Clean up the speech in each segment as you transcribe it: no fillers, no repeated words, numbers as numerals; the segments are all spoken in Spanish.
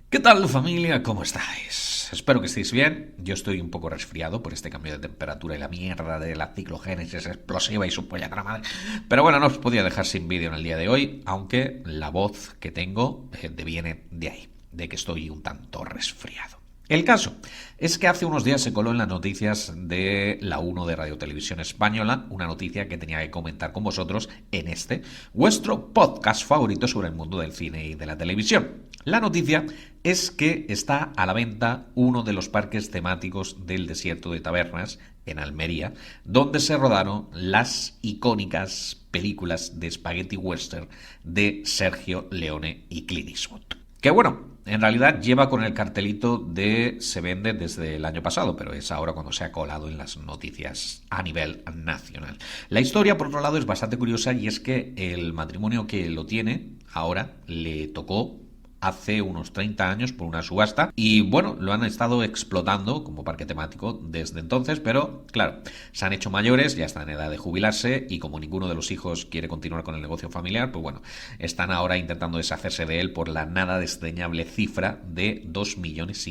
¿Qué tal, familia? ¿Cómo estáis? Espero que estéis bien. Yo estoy un poco resfriado por este cambio de temperatura y la mierda de la ciclogénesis explosiva y su polla madre. Pero bueno, no os podía dejar sin vídeo en el día de hoy, aunque la voz que tengo deviene de ahí, de que estoy un tanto resfriado. El caso es que hace unos días se coló en las noticias de la 1 de Radio Televisión Española, una noticia que tenía que comentar con vosotros en este, vuestro podcast favorito sobre el mundo del cine y de la televisión. La noticia es que está a la venta uno de los parques temáticos del desierto de Tabernas, en Almería, donde se rodaron las icónicas películas de Spaghetti Western de Sergio Leone y Clint Eastwood. Que bueno, en realidad lleva con el cartelito de se vende desde el año pasado, pero es ahora cuando se ha colado en las noticias a nivel nacional. La historia, por otro lado, es bastante curiosa y es que el matrimonio que lo tiene ahora le tocó hace unos 30 años por una subasta y bueno, lo han estado explotando como parque temático desde entonces, pero claro, se han hecho mayores, ya están en edad de jubilarse y como ninguno de los hijos quiere continuar con el negocio familiar, pues bueno, están ahora intentando deshacerse de él por la nada desdeñable cifra de 2,5 millones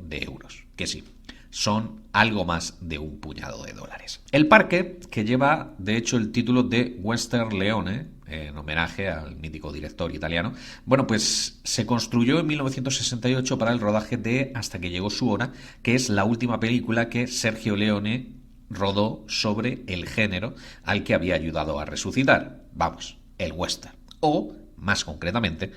de euros. Que sí, son algo más de un puñado de dólares. El parque, que lleva de hecho el título de Western Leone, en homenaje al mítico director italiano, bueno, pues se construyó en 1968 para el rodaje de Hasta que llegó su hora, que es la última película que Sergio Leone rodó sobre el género al que había ayudado a resucitar. Vamos, el western. O, más concretamente,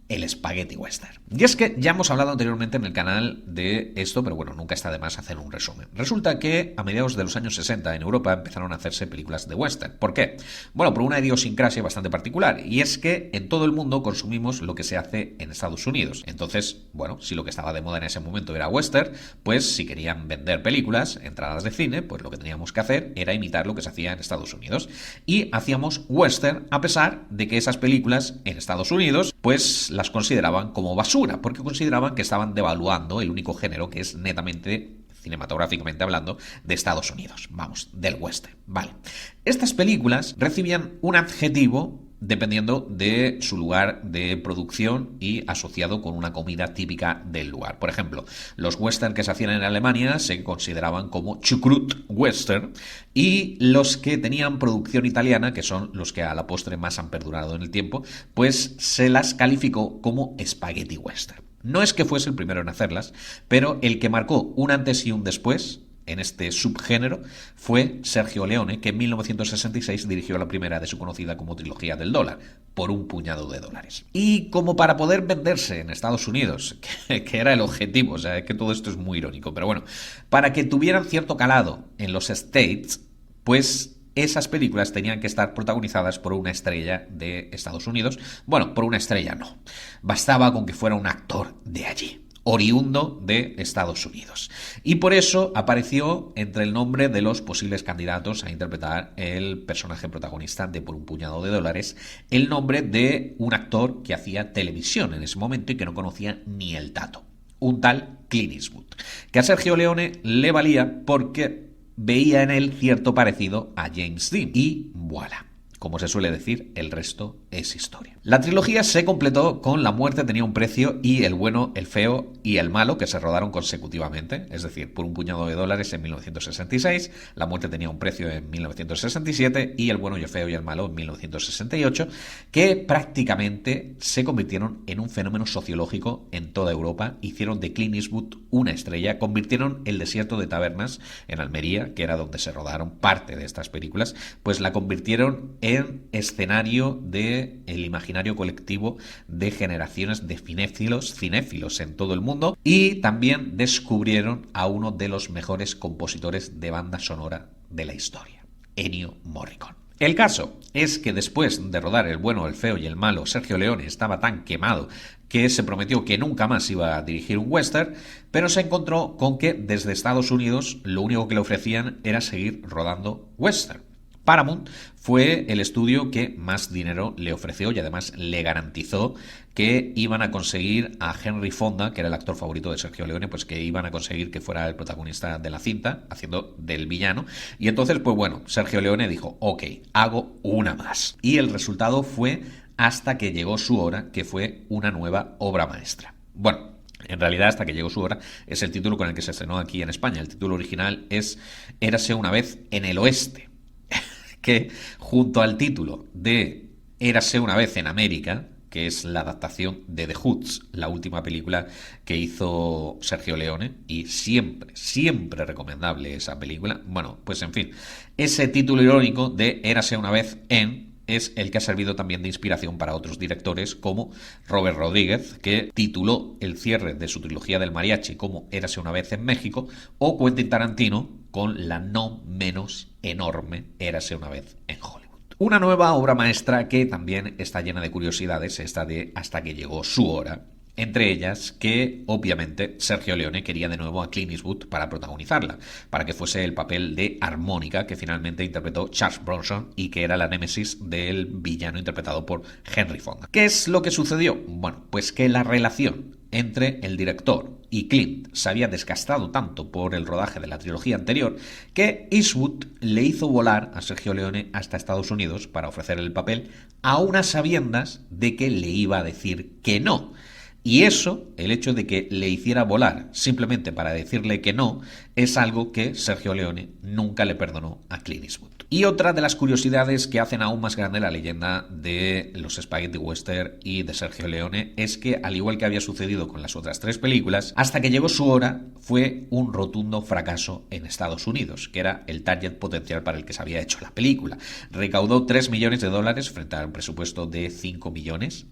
el Spaghetti Western. Y es que ya hemos hablado anteriormente en el canal de esto, pero bueno, nunca está de más hacer un resumen. Resulta que a mediados de los años 60 en Europa empezaron a hacerse películas de western. ¿Por qué? Bueno, por una idiosincrasia bastante particular, y es que en todo el mundo consumimos lo que se hace en Estados Unidos. Entonces, bueno, si lo que estaba de moda en ese momento era western, pues si querían vender películas, entradas de cine, pues lo que teníamos que hacer era imitar lo que se hacía en Estados Unidos. Y hacíamos western a pesar de que esas películas en Estados Unidos, pues las consideraban como basura, porque consideraban que estaban devaluando el único género que es netamente, cinematográficamente hablando, de Estados Unidos. Vamos, del western. Vale. Estas películas recibían un adjetivo dependiendo de su lugar de producción y asociado con una comida típica del lugar. Por ejemplo, los western que se hacían en Alemania se consideraban como chucrut western y los que tenían producción italiana, que son los que a la postre más han perdurado en el tiempo, pues se las calificó como spaghetti western. No es que fuese el primero en hacerlas, pero el que marcó un antes y un después en este subgénero fue Sergio Leone, que en 1966 dirigió la primera de su conocida como trilogía del dólar, por un puñado de dólares. Y como para poder venderse en Estados Unidos, que era el objetivo, o sea, es que todo esto es muy irónico, pero bueno, para que tuvieran cierto calado en los States, pues esas películas tenían que estar protagonizadas por una estrella de Estados Unidos. Bueno, por una estrella no. Bastaba con que fuera un actor de allí, oriundo de Estados Unidos. Y por eso apareció entre el nombre de los posibles candidatos a interpretar el personaje protagonista de Por un puñado de dólares, el nombre de un actor que hacía televisión en ese momento y que no conocía ni el tato. Un tal Clint Eastwood, que a Sergio Leone le valía porque veía en él cierto parecido a James Dean. Y voilà. Como se suele decir, el resto es historia. La trilogía se completó con La muerte tenía un precio y El bueno, el feo y el malo, que se rodaron consecutivamente, es decir, Por un puñado de dólares en 1966, La muerte tenía un precio en 1967 y El bueno, el feo y el malo en 1968, que prácticamente se convirtieron en un fenómeno sociológico en toda Europa, hicieron de Clint Eastwood una estrella, convirtieron el desierto de Tabernas en Almería, que era donde se rodaron parte de estas películas, pues la convirtieron en escenario del imaginario colectivo de generaciones de cinéfilos en todo el mundo, y también descubrieron a uno de los mejores compositores de banda sonora de la historia, Ennio Morricone. El caso es que después de rodar El bueno, el feo y el malo, Sergio Leone estaba tan quemado que se prometió que nunca más iba a dirigir un western, pero se encontró con que desde Estados Unidos lo único que le ofrecían era seguir rodando western. Paramount fue el estudio que más dinero le ofreció y además le garantizó que iban a conseguir a Henry Fonda, que era el actor favorito de Sergio Leone, pues que iban a conseguir que fuera el protagonista de la cinta, haciendo del villano. Y entonces, pues bueno, Sergio Leone dijo, ok, hago una más. Y el resultado fue Hasta que llegó su hora, que fue una nueva obra maestra. Bueno, En realidad, Hasta que llegó su hora es el título con el que se estrenó aquí en España. El título original es Érase una vez en el oeste, que junto al título de Érase una vez en América, que es la adaptación de The Hoods, la última película que hizo Sergio Leone, y siempre, siempre recomendable esa película. Bueno, pues en fin, ese título irónico de Érase una vez en es el que ha servido también de inspiración para otros directores como Robert Rodríguez, que tituló el cierre de su trilogía del mariachi como Érase una vez en México, o Quentin Tarantino con la no menos enorme Érase una vez en Hollywood. Una nueva obra maestra que también está llena de curiosidades, esta de Hasta que llegó su hora. Entre ellas que, obviamente, Sergio Leone quería de nuevo a Clint Eastwood para protagonizarla, para que fuese el papel de armónica que finalmente interpretó Charles Bronson y que era la némesis del villano interpretado por Henry Fonda. ¿Qué es lo que sucedió? Bueno, pues que la relación entre el director y Clint se había desgastado tanto por el rodaje de la trilogía anterior que Eastwood le hizo volar a Sergio Leone hasta Estados Unidos para ofrecer el papel a unas sabiendas de que le iba a decir que no. Y eso, el hecho de que le hiciera volar simplemente para decirle que no, es algo que Sergio Leone nunca le perdonó a Clint Eastwood. Y otra de las curiosidades que hacen aún más grande la leyenda de los Spaghetti Western y de Sergio Leone es que, al igual que había sucedido con las otras tres películas, Hasta que llegó su hora fue un rotundo fracaso en Estados Unidos, que era el target potencial para el que se había hecho la película. Recaudó $3 millones frente a un presupuesto de 5 millones.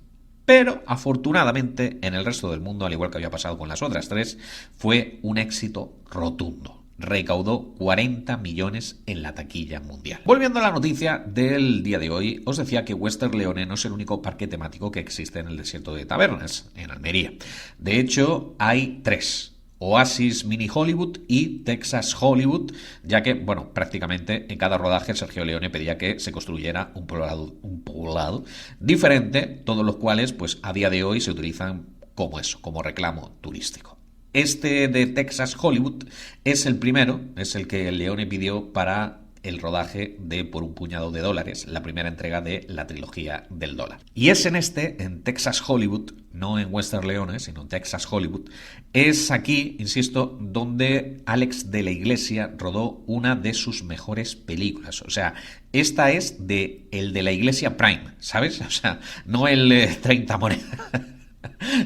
Pero, afortunadamente, en el resto del mundo, al igual que había pasado con las otras tres, fue un éxito rotundo. Recaudó 40 millones en la taquilla mundial. Volviendo a la noticia del día de hoy, os decía que Western Leone no es el único parque temático que existe en el desierto de Tabernas, en Almería. De hecho, hay 3. Oasis Mini Hollywood y Texas Hollywood, ya que, bueno, prácticamente en cada rodaje Sergio Leone pedía que se construyera un poblado diferente, todos los cuales, pues a día de hoy se utilizan como eso, como reclamo turístico. Este de Texas Hollywood es el primero, es el que Leone pidió para el rodaje de Por un puñado de dólares, la primera entrega de la trilogía del dólar. Y es en Texas Hollywood, no en Western Leone, sino en Texas Hollywood, es aquí, insisto, donde Alex de la Iglesia rodó una de sus mejores películas. O sea, esta es de el de la Iglesia Prime, ¿sabes? O sea, no el 30 monedas.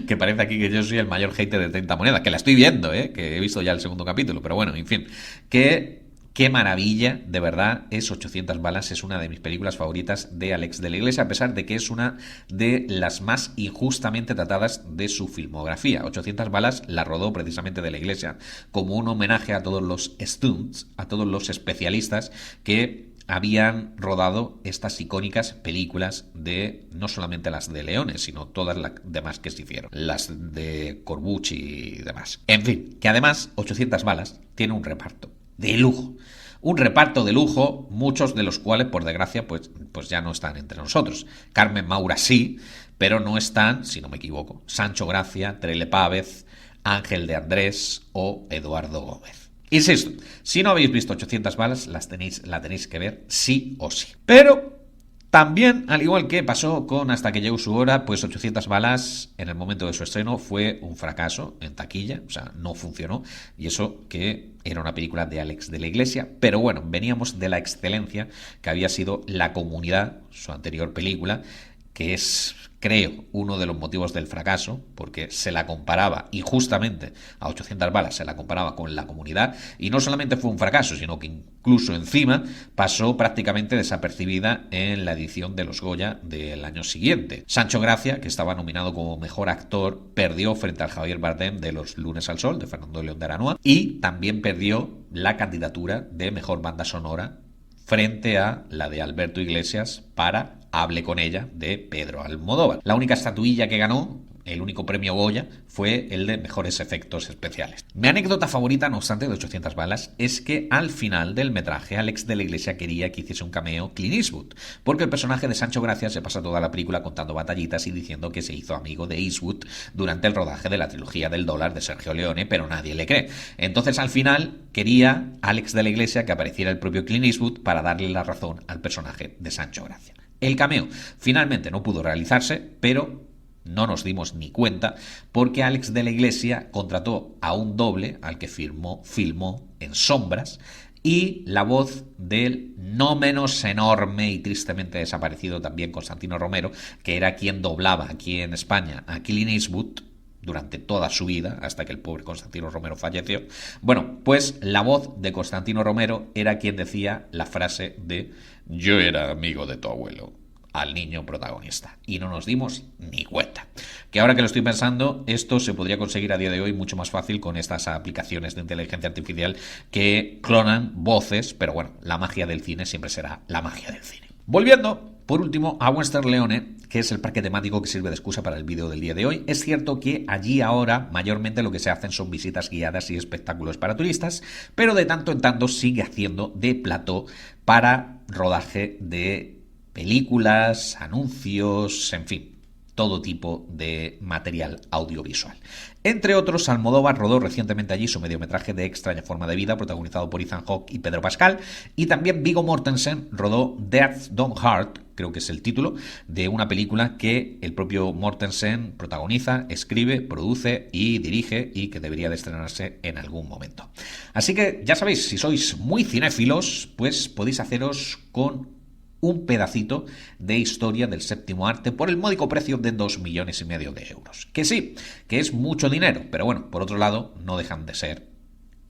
Que parece aquí que yo soy el mayor hater de 30 monedas, que la estoy viendo, que he visto ya el segundo capítulo, pero bueno, en fin, que qué maravilla, de verdad, es 800 balas, es una de mis películas favoritas de Alex de la Iglesia, a pesar de que es una de las más injustamente tratadas de su filmografía. 800 balas la rodó precisamente de la Iglesia como un homenaje a todos los stunts, a todos los especialistas que habían rodado estas icónicas películas de no solamente las de Leone, sino todas las demás que se hicieron, las de Corbucci y demás. En fin, que además 800 balas tiene un reparto de lujo. Un reparto de lujo, muchos de los cuales, por desgracia, pues ya no están entre nosotros. Carmen Maura sí, pero no están, si no me equivoco, Sancho Gracia, Trele Pávez, Ángel de Andrés o Eduardo Gómez. Insisto, si no habéis visto 800 balas, la tenéis que ver sí o sí. Pero también, al igual que pasó con Hasta que llegó su hora, pues 800 balas en el momento de su estreno fue un fracaso en taquilla, o sea, no funcionó, y eso que era una película de Alex de la Iglesia, pero bueno, veníamos de la excelencia que había sido La Comunidad, su anterior película, que es, creo, uno de los motivos del fracaso, porque se la comparaba, y justamente a 800 balas se la comparaba con La Comunidad, y no solamente fue un fracaso, sino que incluso encima pasó prácticamente desapercibida en la edición de los Goya del año siguiente. Sancho Gracia, que estaba nominado como mejor actor, perdió frente al Javier Bardem de Los lunes al sol, de Fernando León de Aranoa, y también perdió la candidatura de mejor banda sonora frente a la de Alberto Iglesias para Hable con ella, de Pedro Almodóvar. La única estatuilla que ganó, el único premio Goya, fue el de mejores efectos especiales. Mi anécdota favorita, no obstante, de 800 balas, es que al final del metraje Alex de la Iglesia quería que hiciese un cameo Clint Eastwood, porque el personaje de Sancho Gracia se pasa toda la película contando batallitas y diciendo que se hizo amigo de Eastwood durante el rodaje de la trilogía del dólar de Sergio Leone, pero nadie le cree. Entonces al final quería Alex de la Iglesia que apareciera el propio Clint Eastwood para darle la razón al personaje de Sancho Gracia. El cameo finalmente no pudo realizarse, pero no nos dimos ni cuenta porque Alex de la Iglesia contrató a un doble al que filmó en sombras, y la voz del no menos enorme y tristemente desaparecido también Constantino Romero, que era quien doblaba aquí en España a Clint Eastwood durante toda su vida, hasta que el pobre Constantino Romero falleció. Bueno, pues la voz de Constantino Romero era quien decía la frase de "yo era amigo de tu abuelo" al niño protagonista, y no nos dimos ni cuenta. Que ahora que lo estoy pensando, esto se podría conseguir a día de hoy mucho más fácil con estas aplicaciones de inteligencia artificial que clonan voces, pero bueno, la magia del cine siempre será la magia del cine. Volviendo, por último, a Western Leone, que es el parque temático que sirve de excusa para el vídeo del día de hoy. Es cierto que allí ahora mayormente lo que se hacen son visitas guiadas y espectáculos para turistas, pero de tanto en tanto sigue haciendo de plató para rodaje de películas, anuncios, en fin, todo tipo de material audiovisual. Entre otros, Almodóvar rodó recientemente allí su mediometraje de Extraña forma de vida, protagonizado por Ethan Hawke y Pedro Pascal, y también Viggo Mortensen rodó Death Don't Hurt, creo que es el título, de una película que el propio Mortensen protagoniza, escribe, produce y dirige, y que debería de estrenarse en algún momento. Así que ya sabéis, si sois muy cinéfilos, pues podéis haceros con un pedacito de historia del séptimo arte por el módico precio de 2,5 millones de euros. Que sí, que es mucho dinero, pero bueno, por otro lado, no dejan de ser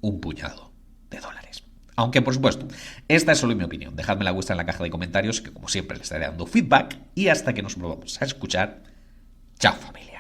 un puñado de dólares. Aunque, por supuesto, esta es solo mi opinión. Dejadme la vuestra en la caja de comentarios, que como siempre les estaré dando feedback, y hasta que nos volvamos a escuchar, chao familia.